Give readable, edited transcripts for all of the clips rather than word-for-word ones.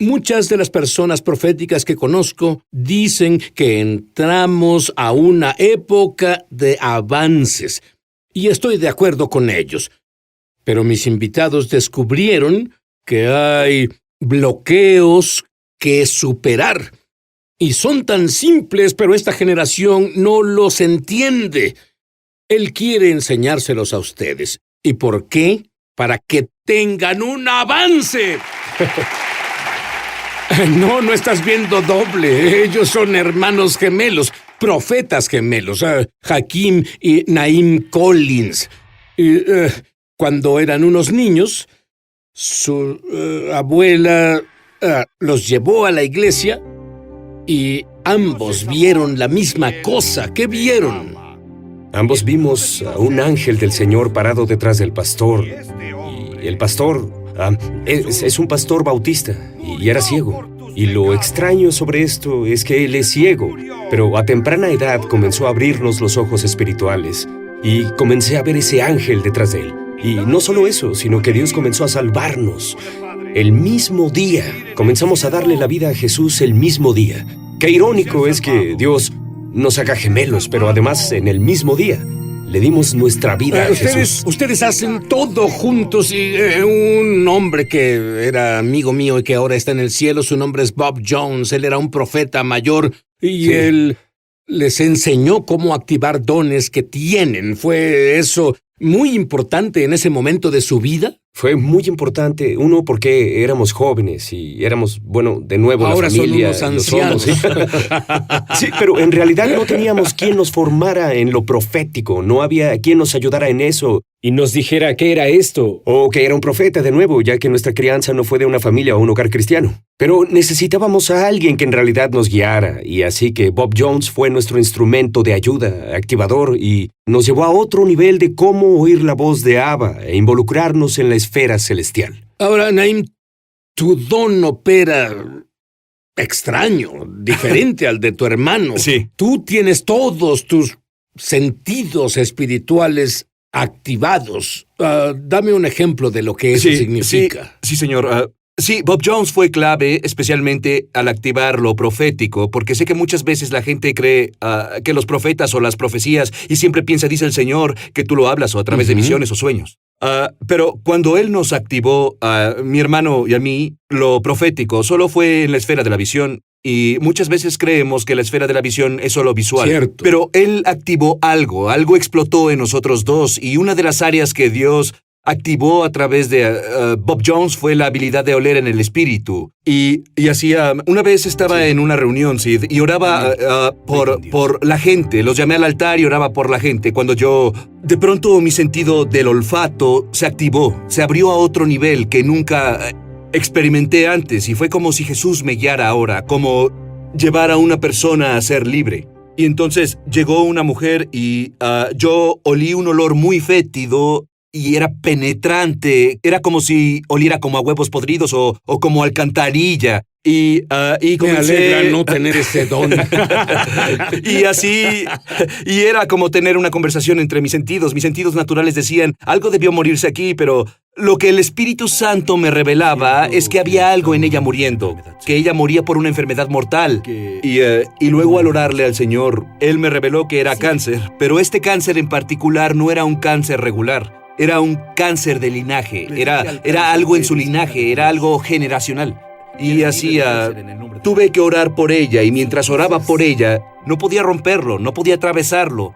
Muchas de las personas proféticas que conozco dicen que entramos a una época de avances, y estoy de acuerdo con ellos. Pero mis invitados descubrieron que hay bloqueos que superar. Y son tan simples, pero esta generación no los entiende. Él quiere enseñárselos a ustedes. ¿Y por qué? Para que tengan un avance. No estás viendo doble. Ellos son hermanos gemelos, profetas gemelos, Hakim y Naim Collins. Cuando eran unos niños, su abuela los llevó a la iglesia y ambos vieron la misma cosa. ¿Qué vieron? Ambos vimos a un ángel del Señor parado detrás del pastor. Y el pastor es un pastor bautista y era ciego. Y lo extraño sobre esto es que él es ciego, pero a temprana edad comenzó a abrirnos los ojos espirituales y comencé a ver ese ángel detrás de él. Y no solo eso, sino que Dios comenzó a salvarnos. El mismo día, comenzamos a darle la vida a Jesús el mismo día. Qué irónico es que Dios nos haga gemelos, pero además en el mismo día. Le dimos nuestra vida a Jesús. Ustedes hacen todo juntos y un hombre que era amigo mío y que ahora está en el cielo, su nombre es Bob Jones. Él era un profeta mayor y él les enseñó cómo activar dones que tienen. ¿Fue eso muy importante en ese momento de su vida? Fue muy importante, uno, porque éramos jóvenes y éramos, de nuevo ahora la familia. Son unos ancianos. Sí, pero en realidad no teníamos quien nos formara en lo profético, no había quien nos ayudara en eso y nos dijera qué era esto, o que era un profeta de nuevo, ya que nuestra crianza no fue de una familia o un hogar cristiano. Pero necesitábamos a alguien que en realidad nos guiara, y así que Bob Jones fue nuestro instrumento de ayuda, activador, y nos llevó a otro nivel de cómo oír la voz de Abba e involucrarnos en la esfera celestial. Ahora, Naim, tu don opera extraño, diferente al de tu hermano. Sí. Tú tienes todos tus sentidos espirituales activados. Dame un ejemplo de lo que eso significa. Sí, señor. Sí, Bob Jones fue clave, especialmente al activar lo profético, porque sé que muchas veces la gente cree que los profetas o las profecías, y siempre piensa, dice el Señor, que tú lo hablas o a través de visiones o sueños. Pero cuando Él nos activó, a mi hermano y a mí, lo profético solo fue en la esfera de la visión, y muchas veces creemos que la esfera de la visión es solo visual. Cierto. Pero Él activó algo explotó en nosotros dos, y una de las áreas que Dios activó a través de Bob Jones fue la habilidad de oler en el espíritu. Y así, una vez estaba en una reunión, Sid, y oraba por la gente. Los llamé al altar y oraba por la gente. Cuando de pronto mi sentido del olfato se activó, se abrió a otro nivel que nunca experimenté antes, y fue como si Jesús me guiara ahora, como llevar a una persona a ser libre. Y entonces llegó una mujer y yo olí un olor muy fétido y era penetrante. Era como si oliera como a huevos podridos o como alcantarilla. Y comencé... Me alegra no tener ese don. y era como tener una conversación entre mis sentidos. Mis sentidos naturales decían, algo debió morirse aquí, pero lo que el Espíritu Santo me revelaba es que había algo en ella muriendo, que ella moría por una enfermedad mortal. Y luego al orarle al Señor, Él me reveló que era cáncer, pero este cáncer en particular no era un cáncer regular. Era un cáncer de linaje, era algo en su linaje, era algo generacional. Y así tuve que orar por ella, y mientras oraba por ella, no podía romperlo, no podía atravesarlo.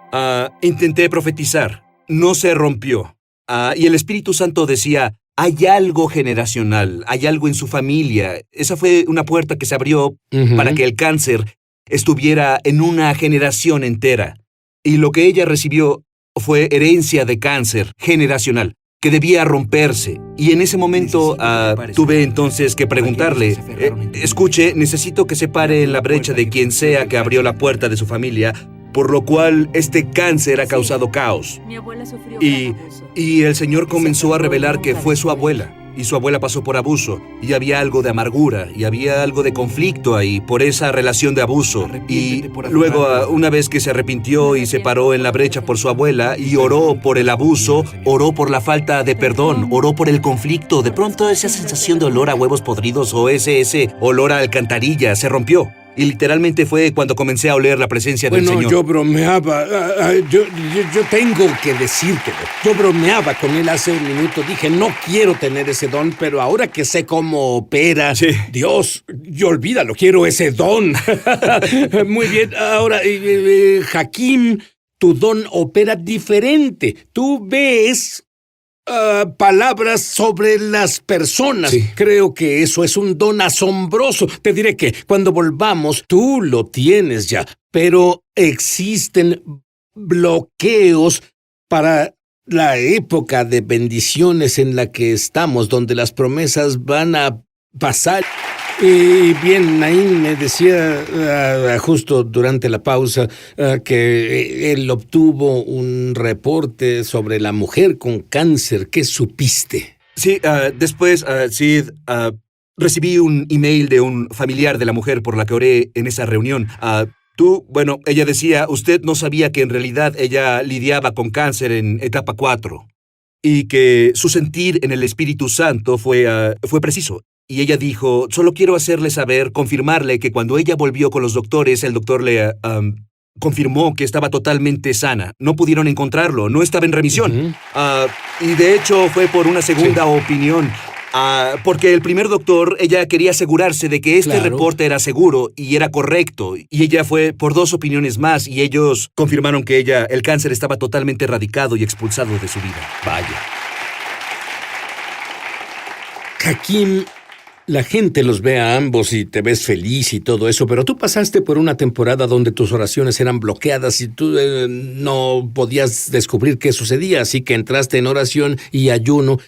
Intenté profetizar, no se rompió. Y el Espíritu Santo decía, hay algo generacional, hay algo en su familia. Esa fue una puerta que se abrió para que el cáncer estuviera en una generación entera. Y lo que ella recibió fue herencia de cáncer generacional, que debía romperse. Y en ese momento tuve entonces que preguntarle, escuche, necesito que se pare en la brecha de quien sea que abrió la puerta de su familia, por lo cual este cáncer ha causado caos. Mi abuela sufrió Y el Señor comenzó a revelar que fue su abuela. y su abuela pasó por abuso, y había algo de amargura, y había algo de conflicto ahí por esa relación de abuso. Y luego, una vez que se arrepintió y se paró en la brecha por su abuela y oró por el abuso, oró por la falta de perdón, oró por el conflicto, de pronto esa sensación de olor a huevos podridos o ese olor a alcantarilla se rompió. Y literalmente fue cuando comencé a oler la presencia del Señor. Bueno, yo bromeaba. Yo tengo que decírtelo. Yo bromeaba con él hace un minuto. Dije, no quiero tener ese don, pero ahora que sé cómo opera, Sí. Dios, yo olvídalo, quiero ese don. Muy bien, ahora, Hakim, tu don opera diferente. Tú ves palabras sobre las personas. Sí. Creo que eso es un don asombroso. Te diré que cuando volvamos, tú lo tienes ya, pero existen bloqueos para la época de bendiciones en la que estamos, donde las promesas van a pasar. Y bien, Naim me decía justo durante la pausa que él obtuvo un reporte sobre la mujer con cáncer. ¿Qué supiste? Sí, después, Sid, recibí un email de un familiar de la mujer por la que oré en esa reunión. Ella decía, usted no sabía que en realidad ella lidiaba con cáncer en etapa 4 y que su sentir en el Espíritu Santo fue preciso. Y ella dijo, solo quiero hacerle saber, confirmarle que cuando ella volvió con los doctores, el doctor le confirmó que estaba totalmente sana. No pudieron encontrarlo, no estaba en remisión. Y de hecho fue por una segunda opinión. Porque el primer doctor, ella quería asegurarse de que este reporte era seguro y era correcto. Y ella fue por 2 opiniones más y ellos confirmaron que el cáncer estaba totalmente erradicado y expulsado de su vida. Vaya. Hakim, la gente los ve a ambos y te ves feliz y todo eso, pero tú pasaste por una temporada donde tus oraciones eran bloqueadas y tú no podías descubrir qué sucedía, así que entraste en oración y ayuno.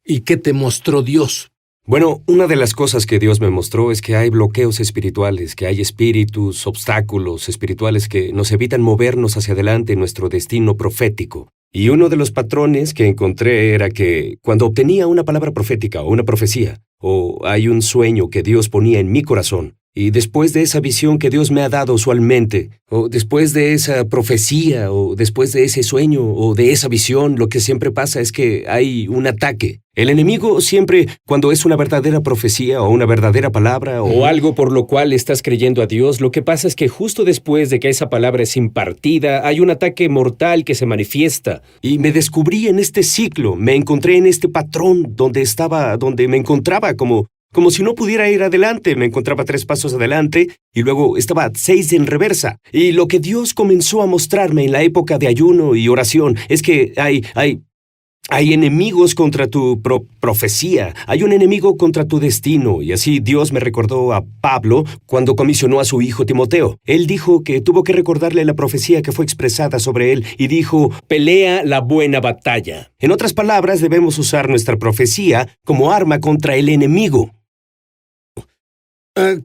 ¿Y qué te mostró Dios? Bueno, una de las cosas que Dios me mostró es que hay bloqueos espirituales, que hay espíritus, obstáculos espirituales que nos evitan movernos hacia adelante en nuestro destino profético. Y uno de los patrones que encontré era que cuando obtenía una palabra profética o una profecía, o hay un sueño que Dios ponía en mi corazón, y después de esa visión que Dios me ha dado usualmente, o después de esa profecía, o después de ese sueño, o de esa visión, lo que siempre pasa es que hay un ataque. El enemigo siempre, cuando es una verdadera profecía, o una verdadera palabra, o algo por lo cual estás creyendo a Dios, lo que pasa es que justo después de que esa palabra es impartida, hay un ataque mortal que se manifiesta. Y me descubrí en este ciclo, me encontré en este patrón donde me encontraba como si no pudiera ir adelante. Me encontraba 3 pasos adelante y luego estaba 6 en reversa. Y lo que Dios comenzó a mostrarme en la época de ayuno y oración es que hay enemigos contra tu profecía, hay un enemigo contra tu destino. Y así Dios me recordó a Pablo cuando comisionó a su hijo Timoteo. Él dijo que tuvo que recordarle la profecía que fue expresada sobre él y dijo, pelea la buena batalla. En otras palabras, debemos usar nuestra profecía como arma contra el enemigo.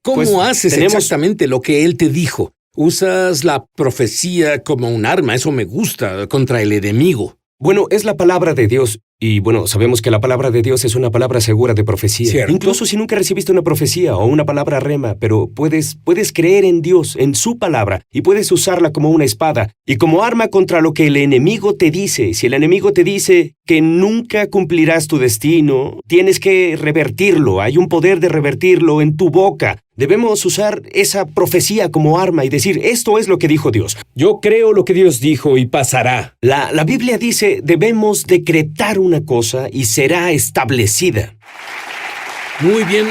¿Cómo haces exactamente lo que él te dijo? Usas la profecía como un arma, eso me gusta, contra el enemigo. Bueno, es la palabra de Dios. Y bueno, sabemos que la palabra de Dios es una palabra segura de profecía. ¿Cierto? Incluso si nunca recibiste una profecía o una palabra rema, pero puedes creer en Dios, en su palabra, y puedes usarla como una espada y como arma contra lo que el enemigo te dice. Si el enemigo te dice que nunca cumplirás tu destino, tienes que revertirlo. Hay un poder de revertirlo en tu boca. Debemos usar esa profecía como arma y decir, esto es lo que dijo Dios. Yo creo lo que Dios dijo y pasará. La Biblia dice, debemos decretar una cosa y será establecida. Muy bien.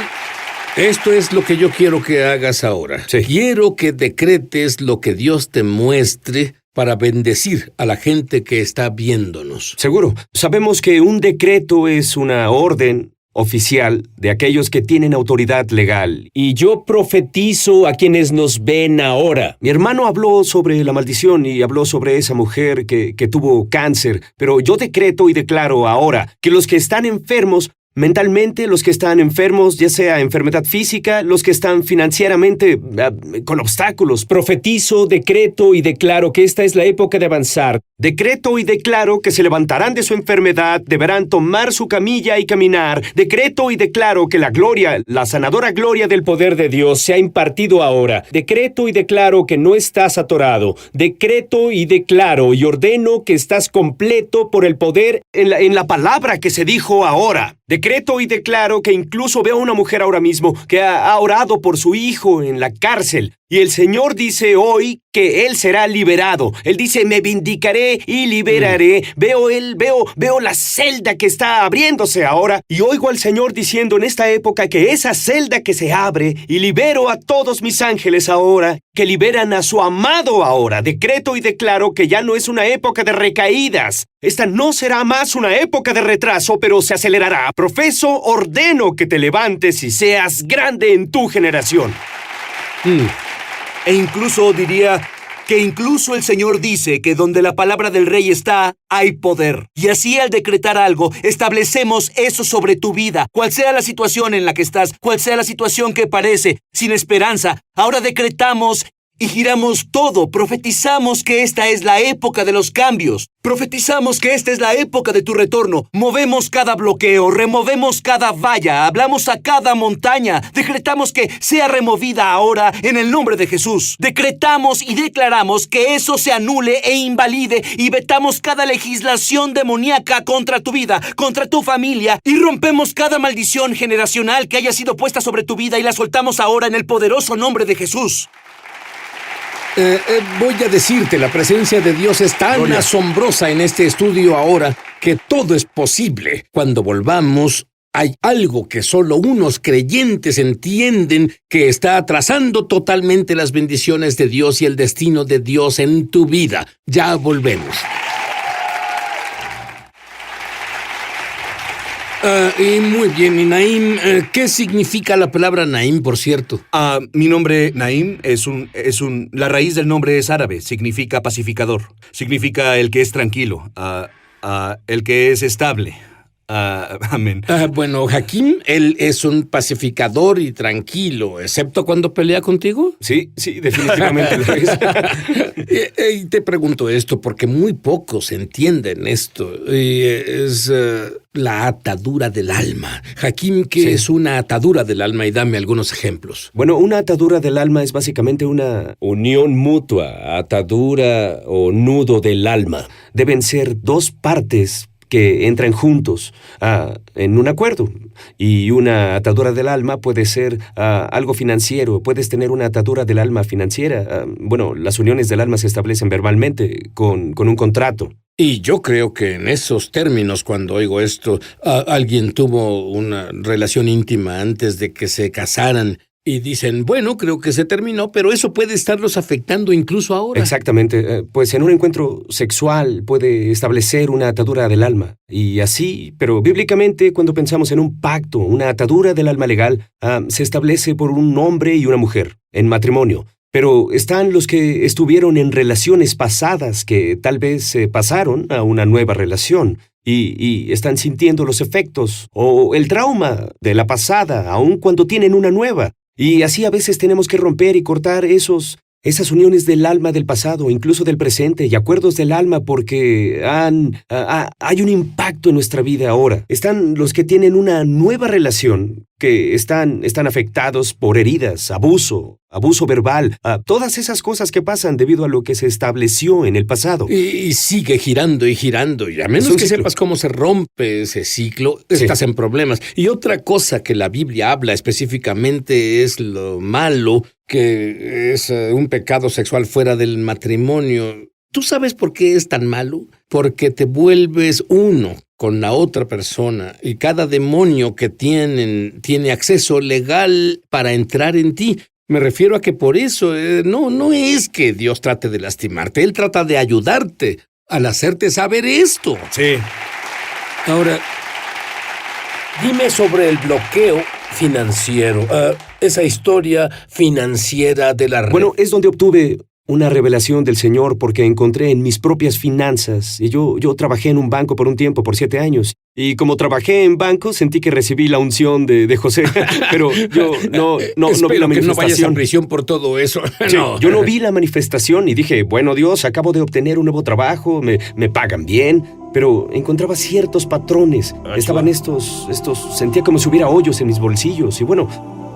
Esto es lo que yo quiero que hagas ahora. Sí. Quiero que decretes lo que Dios te muestre para bendecir a la gente que está viéndonos. Seguro. Sabemos que un decreto es una orden oficial de aquellos que tienen autoridad legal. Y yo profetizo a quienes nos ven ahora. Mi hermano habló sobre la maldición y habló sobre esa mujer que tuvo cáncer, pero yo decreto y declaro ahora que los que están enfermos mentalmente, los que están enfermos, ya sea enfermedad física, los que están financieramente con obstáculos. Profetizo, decreto y declaro que esta es la época de avanzar. Decreto y declaro que se levantarán de su enfermedad, deberán tomar su camilla y caminar. Decreto y declaro que la gloria, la sanadora gloria del poder de Dios se ha impartido ahora. Decreto y declaro que no estás atorado. Decreto y declaro y ordeno que estás completo por el poder en la palabra que se dijo ahora. Decreto y declaro que incluso veo a una mujer ahora mismo que ha orado por su hijo en la cárcel. Y el Señor dice hoy que él será liberado. Él dice, me vindicaré y liberaré. Veo la celda que está abriéndose ahora. Y oigo al Señor diciendo en esta época que esa celda que se abre y libero a todos mis ángeles ahora, que liberan a su amado ahora. Decreto y declaro que ya no es una época de recaídas. Esta no será más una época de retraso, pero se acelerará. Profeso, ordeno que te levantes y seas grande en tu generación. E incluso diría que incluso el Señor dice que donde la palabra del Rey está, hay poder. Y así al decretar algo, establecemos eso sobre tu vida. Cual sea la situación en la que estás, cual sea la situación que parece sin esperanza, ahora decretamos y giramos todo. Profetizamos que esta es la época de los cambios. Profetizamos que esta es la época de tu retorno. Movemos cada bloqueo, removemos cada valla, hablamos a cada montaña. Decretamos que sea removida ahora en el nombre de Jesús. Decretamos y declaramos que eso se anule e invalide y vetamos cada legislación demoníaca contra tu vida, contra tu familia y rompemos cada maldición generacional que haya sido puesta sobre tu vida y la soltamos ahora en el poderoso nombre de Jesús. Voy a decirte, la presencia de Dios es tan asombrosa en este estudio ahora que todo es posible. Cuando volvamos, hay algo que solo unos creyentes entienden que está atrasando totalmente las bendiciones de Dios y el destino de Dios en tu vida. Ya volvemos. Y muy bien, y Naim, ¿qué significa la palabra Naim, por cierto? Mi nombre, Naim, la raíz del nombre es árabe, significa pacificador, significa el que es tranquilo, el que es estable. Amén. Bueno, Hakim, él es un pacificador y tranquilo, excepto cuando pelea contigo. Sí, definitivamente lo es. Y te pregunto esto porque muy pocos entienden esto. Es la atadura del alma. Hakim, ¿qué es una atadura del alma? Y dame algunos ejemplos. Bueno, una atadura del alma es básicamente una unión mutua, atadura o nudo del alma. Deben ser dos partes que entran juntos en un acuerdo. Y una atadura del alma puede ser algo financiero. Puedes tener una atadura del alma financiera. Bueno, las uniones del alma se establecen verbalmente con un contrato. Y yo creo que en esos términos, cuando oigo esto, alguien tuvo una relación íntima antes de que se casaran y dicen, bueno, creo que se terminó, pero eso puede estarlos afectando incluso ahora. Exactamente. Pues en un encuentro sexual puede establecer una atadura del alma. Y así, pero bíblicamente, cuando pensamos en un pacto, una atadura del alma legal, se establece por un hombre y una mujer, en matrimonio. Pero están los que estuvieron en relaciones pasadas que tal vez se pasaron a una nueva relación. Y están sintiendo los efectos o el trauma de la pasada, aun cuando tienen una nueva. Y así a veces tenemos que romper y cortar esas uniones del alma del pasado, incluso del presente, y acuerdos del alma porque hay un impacto en nuestra vida ahora. Están los que tienen una nueva relación, que están afectados por heridas, abuso verbal, todas esas cosas que pasan debido a lo que se estableció en el pasado. Y sigue girando y girando, y a menos que sepas cómo se rompe ese ciclo, estás en problemas. Y otra cosa que la Biblia habla específicamente es lo malo, que es un pecado sexual fuera del matrimonio. ¿Tú sabes por qué es tan malo? Porque te vuelves uno con la otra persona y cada demonio que tiene acceso legal para entrar en ti. Me refiero a que por eso no es que Dios trate de lastimarte, Él trata de ayudarte al hacerte saber esto. Sí. Ahora, dime sobre el bloqueo financiero, esa historia financiera de la red. Bueno, es donde obtuve una revelación del Señor porque encontré en mis propias finanzas, y yo trabajé en un banco por un tiempo, por 7 años, y como trabajé en banco, sentí que recibí la unción de José, pero yo no vi la Espero que no vayas a manifestación. prisión por todo eso. Sí, No. yo no vi la manifestación y dije, bueno, Dios, acabo de obtener un nuevo trabajo, me pagan bien, pero encontraba ciertos patrones. Estaban sentía como si hubiera hoyos en mis bolsillos y bueno,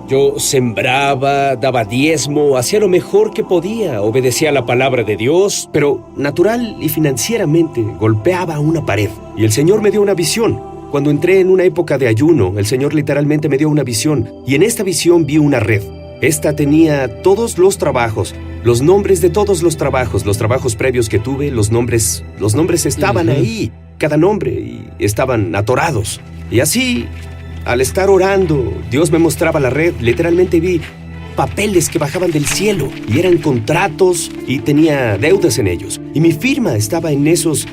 yo sembraba, daba diezmo, hacía lo mejor que podía, obedecía la palabra de Dios, pero natural y financieramente golpeaba una pared. Y el Señor me dio una visión. Cuando entré en una época de ayuno, el Señor literalmente me dio una visión, y en esta visión vi una red. Esta tenía todos los trabajos, los nombres de todos los trabajos previos que tuve, los nombres estaban ahí, cada nombre, y estaban atorados. Y así, al estar orando, Dios me mostraba la red. Literalmente vi papeles que bajaban del cielo y eran contratos y tenía deudas en ellos. Y mi firma estaba en esos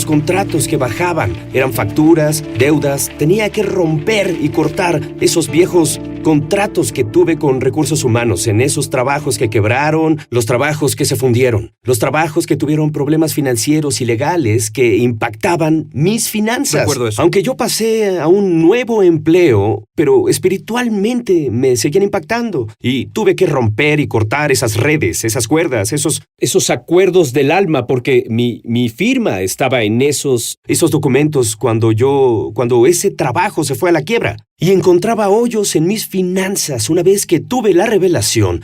contratos que bajaban. Eran facturas, deudas. Tenía que romper y cortar esos viejos contratos que tuve con recursos humanos, en esos trabajos que quebraron, los trabajos que se fundieron, los trabajos que tuvieron problemas financieros y legales que impactaban mis finanzas. Recuerdo eso. Aunque yo pasé a un nuevo empleo, pero espiritualmente me seguían impactando y tuve que romper y cortar esas redes, esas cuerdas, esos acuerdos del alma, porque mi firma estaba en esos documentos cuando ese trabajo se fue a la quiebra. Y encontraba hoyos en mis finanzas. Una vez que tuve la revelación,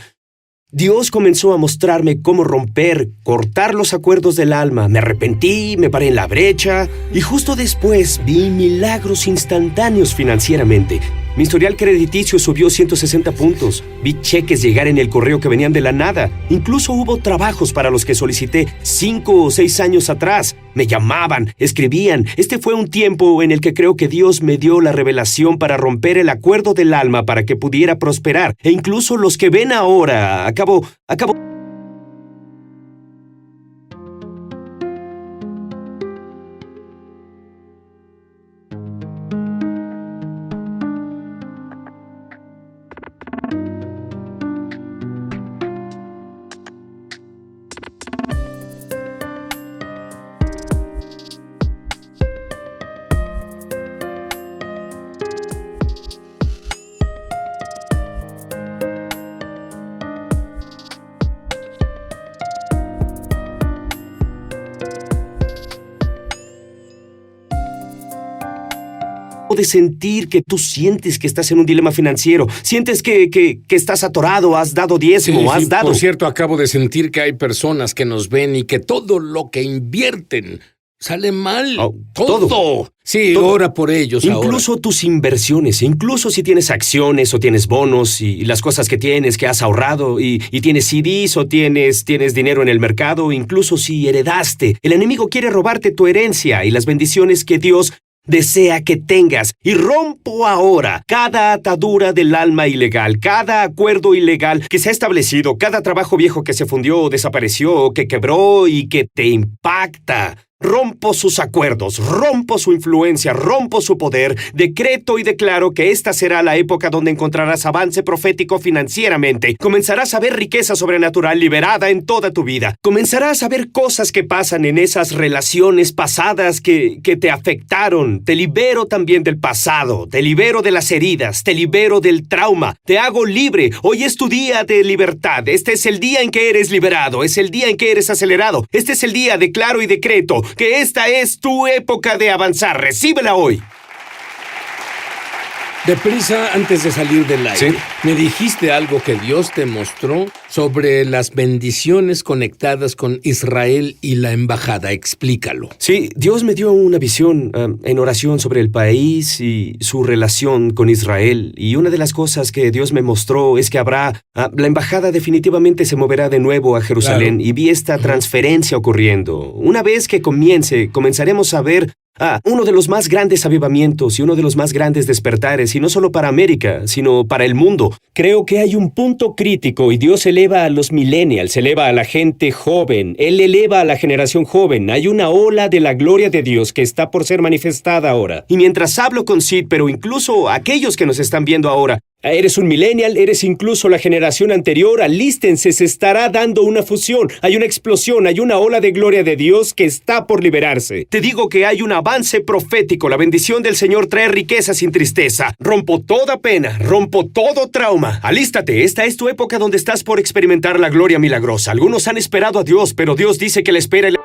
Dios comenzó a mostrarme cómo romper, cortar los acuerdos del alma. Me arrepentí, me paré en la brecha y justo después vi milagros instantáneos financieramente. Mi historial crediticio subió 160 puntos. Vi cheques llegar en el correo que venían de la nada. Incluso hubo trabajos para los que solicité 5 o 6 años atrás. Me llamaban, escribían. Este fue un tiempo en el que creo que Dios me dio la revelación para romper el acuerdo del alma para que pudiera prosperar. E incluso los que ven ahora, acabo de sentir que tú sientes que estás en un dilema financiero, sientes que estás atorado, has dado diezmo, has dado. Por cierto, acabo de sentir que hay personas que nos ven y que todo lo que invierten sale mal. Todo. Sí, Todo. ora por ellos Incluso ahora. tus inversiones, incluso si tienes acciones o tienes bonos y las cosas que tienes que has ahorrado y tienes CDs o tienes dinero en el mercado, incluso si heredaste. El enemigo quiere robarte tu herencia y las bendiciones que Dios desea que tengas. Y rompo ahora cada atadura del alma ilegal, cada acuerdo ilegal que se ha establecido, cada trabajo viejo que se fundió o desapareció o que quebró y que te impacta. Rompo sus acuerdos, rompo su influencia, rompo su poder, decreto y declaro que esta será la época donde encontrarás avance profético financieramente. Comenzarás a ver riqueza sobrenatural liberada en toda tu vida. Comenzarás a ver cosas que pasan en esas relaciones pasadas que te afectaron. Te libero también del pasado, te libero de las heridas, te libero del trauma, te hago libre. Hoy es tu día de libertad. Este es el día en que eres liberado, es el día en que eres acelerado. Este es el día, declaro y decreto, que esta es tu época de avanzar. Recíbela hoy. Deprisa, antes de salir del aire, Sí. me dijiste algo que Dios te mostró sobre las bendiciones conectadas con Israel y la embajada. Explícalo. Sí, Dios me dio una visión en oración sobre el país y su relación con Israel. Y una de las cosas que Dios me mostró es que habrá... la embajada definitivamente se moverá de nuevo a Jerusalén. Claro. Y vi esta transferencia ocurriendo. Una vez que comenzaremos a ver uno de los más grandes avivamientos y uno de los más grandes despertares, y no solo para América, sino para el mundo. Creo que hay un punto crítico y Dios eleva a los millennials, eleva a la gente joven, Él eleva a la generación joven. Hay una ola de la gloria de Dios que está por ser manifestada ahora. Y mientras hablo con Sid, pero incluso aquellos que nos están viendo ahora, Eres un millennial, eres incluso la generación anterior. Alístense, se estará dando una fusión. Hay una explosión, hay una ola de gloria de Dios que está por liberarse. Te digo que hay un avance profético. La bendición del Señor trae riqueza sin tristeza. Rompo toda pena, rompo todo trauma. Alístate, esta es tu época donde estás por experimentar la gloria milagrosa. Algunos han esperado a Dios, pero Dios dice que le espera el...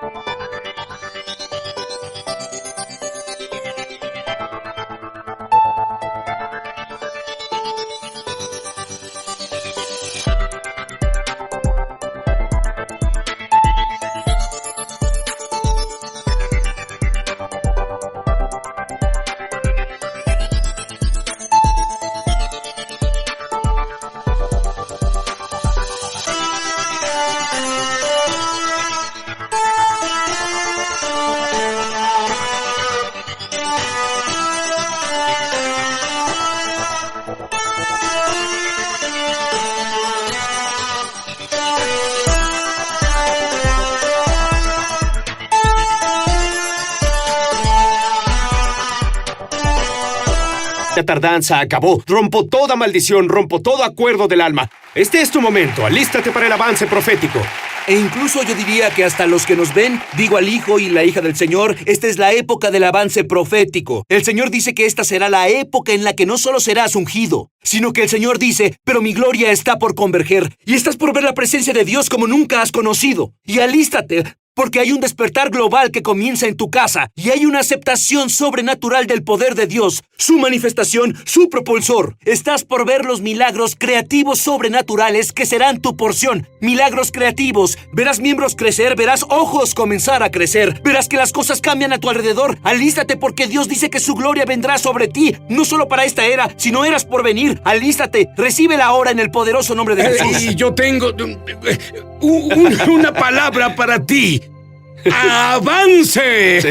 La tardanza acabó. Rompo toda maldición, rompo todo acuerdo del alma. Este es tu momento. Alístate para el avance profético. E incluso yo diría que hasta los que nos ven, digo al hijo y la hija del Señor, esta es la época del avance profético. El Señor dice que esta será la época en la que no solo serás ungido, sino que el Señor dice, pero mi gloria está por converger, y estás por ver la presencia de Dios como nunca has conocido. Y alístate, porque hay un despertar global que comienza en tu casa, y hay una aceptación sobrenatural del poder de Dios, su manifestación, su propulsor. Estás por ver los milagros creativos sobrenaturales que serán tu porción. Milagros creativos. Verás miembros crecer, verás ojos comenzar a crecer, verás que las cosas cambian a tu alrededor. Alístate porque Dios dice que su gloria vendrá sobre ti, no solo para esta era, sino eras por venir. Alístate, recíbela ahora en el poderoso nombre de Jesús. Y yo tengo una palabra para ti. ¡Avance! Sí.